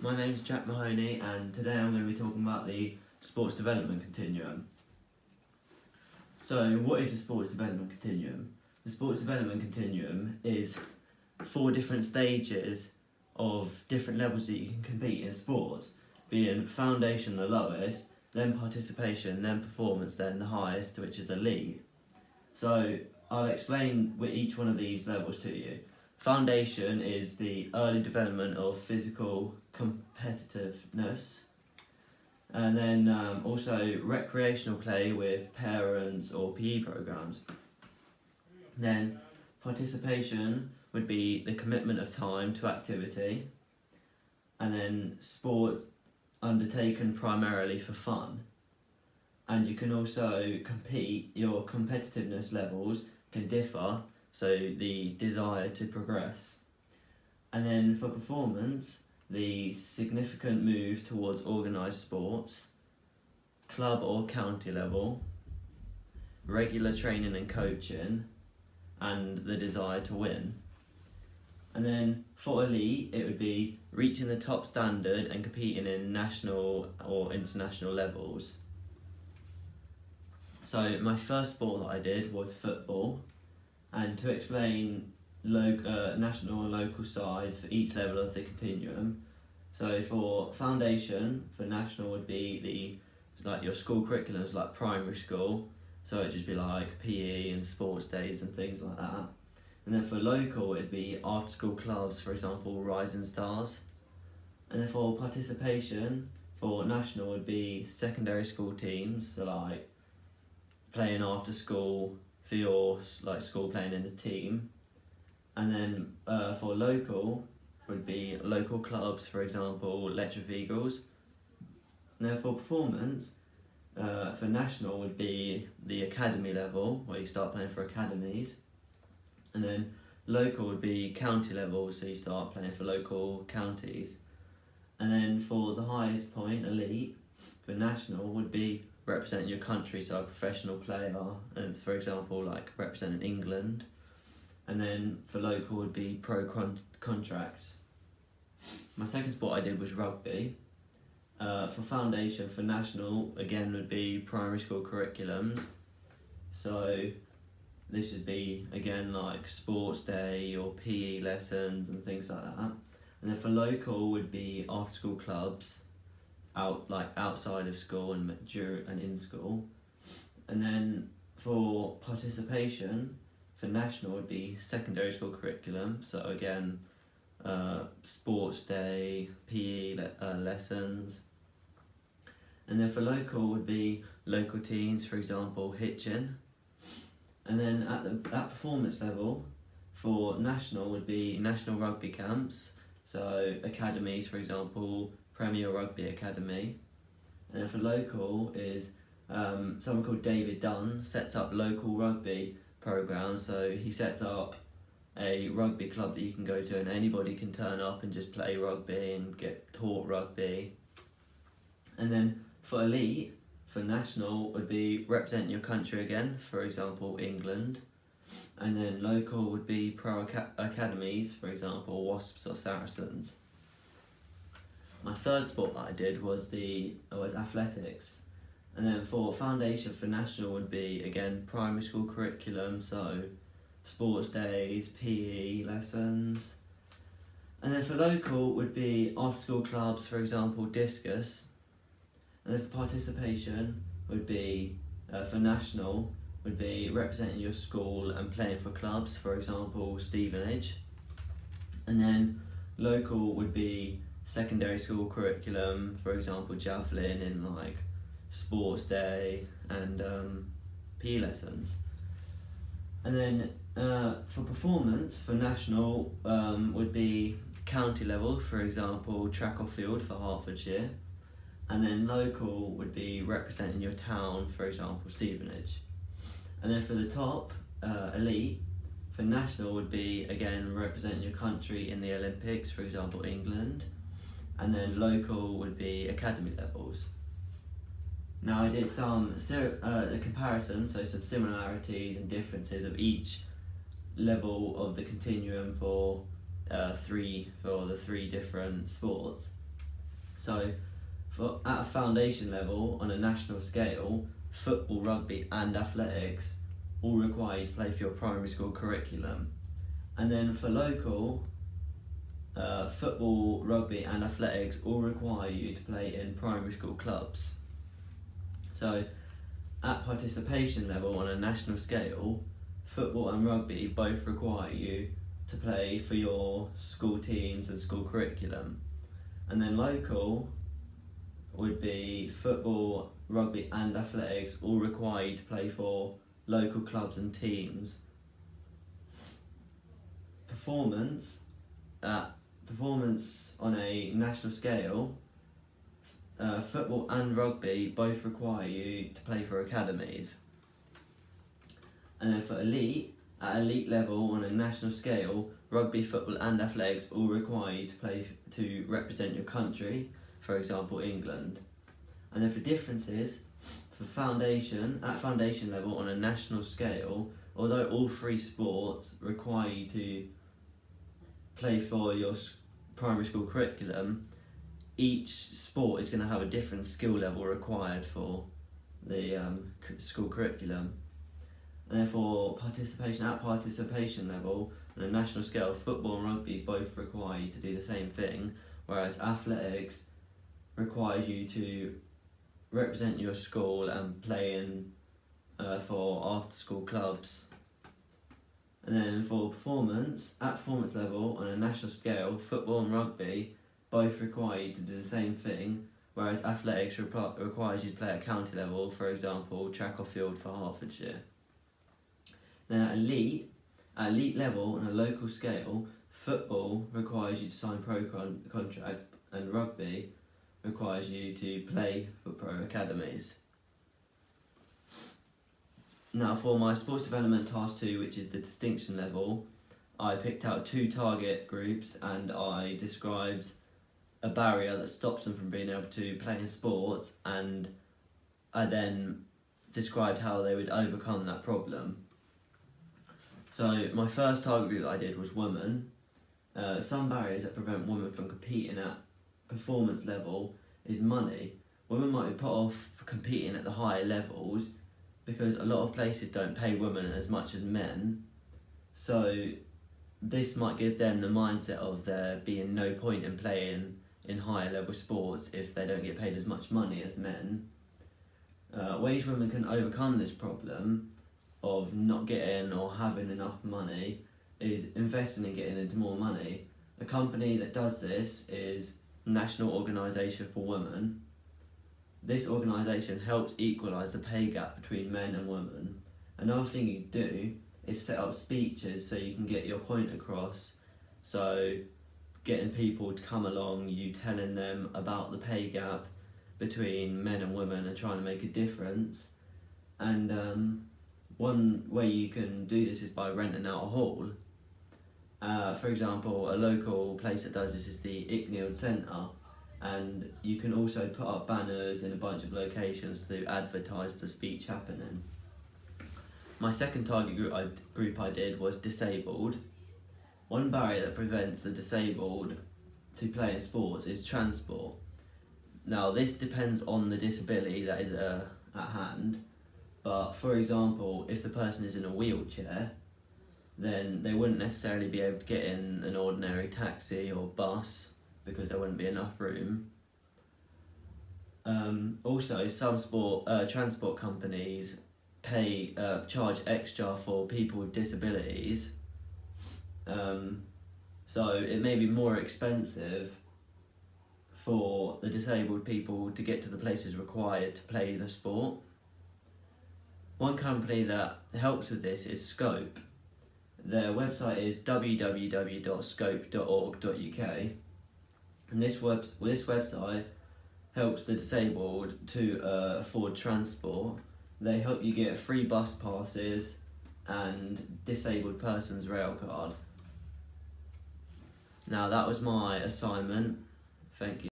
My name's Jack Mahoney and today I'm going to be talking about the sports development continuum. So what is the sports development continuum? The sports development continuum is 4 different stages of different levels that you can compete in sports, being foundation the lowest, then participation, then performance, then the highest, which is elite. So I'll explain with each one of these levels to you. Foundation is the early development of physical competitiveness, and then also recreational play with parents or PE programs. Then participation would be the commitment of time to activity, and then sport undertaken primarily for fun. And you can also compete, your competitiveness levels can differ, so the desire to progress. And then for performance, the significant move towards organised sports, club or county level, regular training and coaching, and the desire to win. And then for elite, it would be reaching the top standard and competing in national or international levels. So my first sport that I did was football, and to explain national and local sides for each level of the continuum. So for foundation, for national would be your school curriculums, like primary school, so it'd just be like PE and sports days and things like that. And then for local, it'd be after school clubs, for example Rising Stars. And then for participation, for national would be secondary school teams, so like playing after school for your school, playing in a team. And then for local would be local clubs, for example Letchworth Eagles. And then for performance, for national would be the academy level, where you start playing for academies. And then local would be county level, so you start playing for local counties. And then for the highest point, elite, for national would be representing your country, so a professional player, and for example like representing England. And then for local would be pro contracts. My second sport I did was rugby. For foundation, for national, again would be primary school curriculums. So this would be again like sports day or PE lessons and things like that. And then for local would be after school clubs, outside of school and in school. And then for participation, for national would be secondary school curriculum, so again sports day, PE lessons. And then for local would be local teams, for example hitching. And then at performance level, for national would be national rugby camps, so academies, for example Premier Rugby Academy. And then for local is someone called David Dunn sets up local rugby programs, so he sets up a rugby club that you can go to and anybody can turn up and just play rugby and get taught rugby. And then for elite, for national would be representing your country again, for example England. And then local would be pro academies, for example Wasps or Saracens. My third sport that I did was athletics. And then for foundation, for national would be again primary school curriculum, so sports days, PE lessons. And then for local would be after school clubs, for example discus. And then for participation would be for national would be representing your school and playing for clubs, for example Stevenage. And then local would be secondary school curriculum, for example javelin in like sports day and PE lessons. And then for performance, for national would be county level, for example track or field for Hertfordshire. And then local would be representing your town, for example Stevenage. And then for the top, elite, for national would be again representing your country in the Olympics, for example England. And then local would be academy levels. Now I did some comparisons, so some similarities and differences of each level of the continuum for the three different sports. So at a foundation level on a national scale, football, rugby and athletics all require you to play for your primary school curriculum. And then for local, football, rugby and athletics all require you to play in primary school clubs. So at participation level on a national scale, football and rugby both require you to play for your school teams and school curriculum. And then local would be football, rugby and athletics all require you to play for local clubs and teams. Performance on a national scale, football and rugby both require you to play for academies. And then for at elite level on a national scale, rugby, football and athletics all require you to play to represent your country, for example England. And then for differences, at foundation level on a national scale, although all three sports require you to play for your primary school curriculum, each sport is going to have a different skill level required for the school curriculum. And then for participation level on a national scale, football and rugby both require you to do the same thing, whereas athletics requires you to represent your school and play in for after school clubs. And then for performance level on a national scale, football and rugby both require you to do the same thing, whereas athletics requires you to play at county level, for example track or field for Hertfordshire. Then at elite level on a local scale, football requires you to sign pro contracts and rugby requires you to play for pro academies. Now for my sports development task 2, which is the distinction level, I picked out 2 target groups and I described a barrier that stops them from being able to play in sports, and I then described how they would overcome that problem. So my first target group that I did was women. Some barriers that prevent women from competing at performance level is money. Women might be put off competing at the higher levels because a lot of places don't pay women as much as men, so this might give them the mindset of there being no point in playing in higher level sports if they don't get paid as much money as men. Ways women can overcome this problem of not getting or having enough money is investing in getting into more money. A company that does this is National Organisation for Women. This organisation helps equalise the pay gap between men and women. Another thing you do is set up speeches so you can get your point across, so getting people to come along, you telling them about the pay gap between men and women and trying to make a difference. And one way you can do this is by renting out a hall. For example, a local place that does this is the Icknield Centre, and you can also put up banners in a bunch of locations to advertise the speech happening. My second target group I did was disabled. One barrier that prevents the disabled to play in sports is transport. Now this depends on the disability that is at hand, but for example, if the person is in a wheelchair, then they wouldn't necessarily be able to get in an ordinary taxi or bus because there wouldn't be enough room. Also, some transport companies charge extra for people with disabilities, so it may be more expensive for the disabled people to get to the places required to play the sport. One company that helps with this is Scope. Their website is www.scope.org.uk, and this website helps the disabled to afford transport. They help you get free bus passes and disabled person's rail card. Now that was my assignment. Thank you.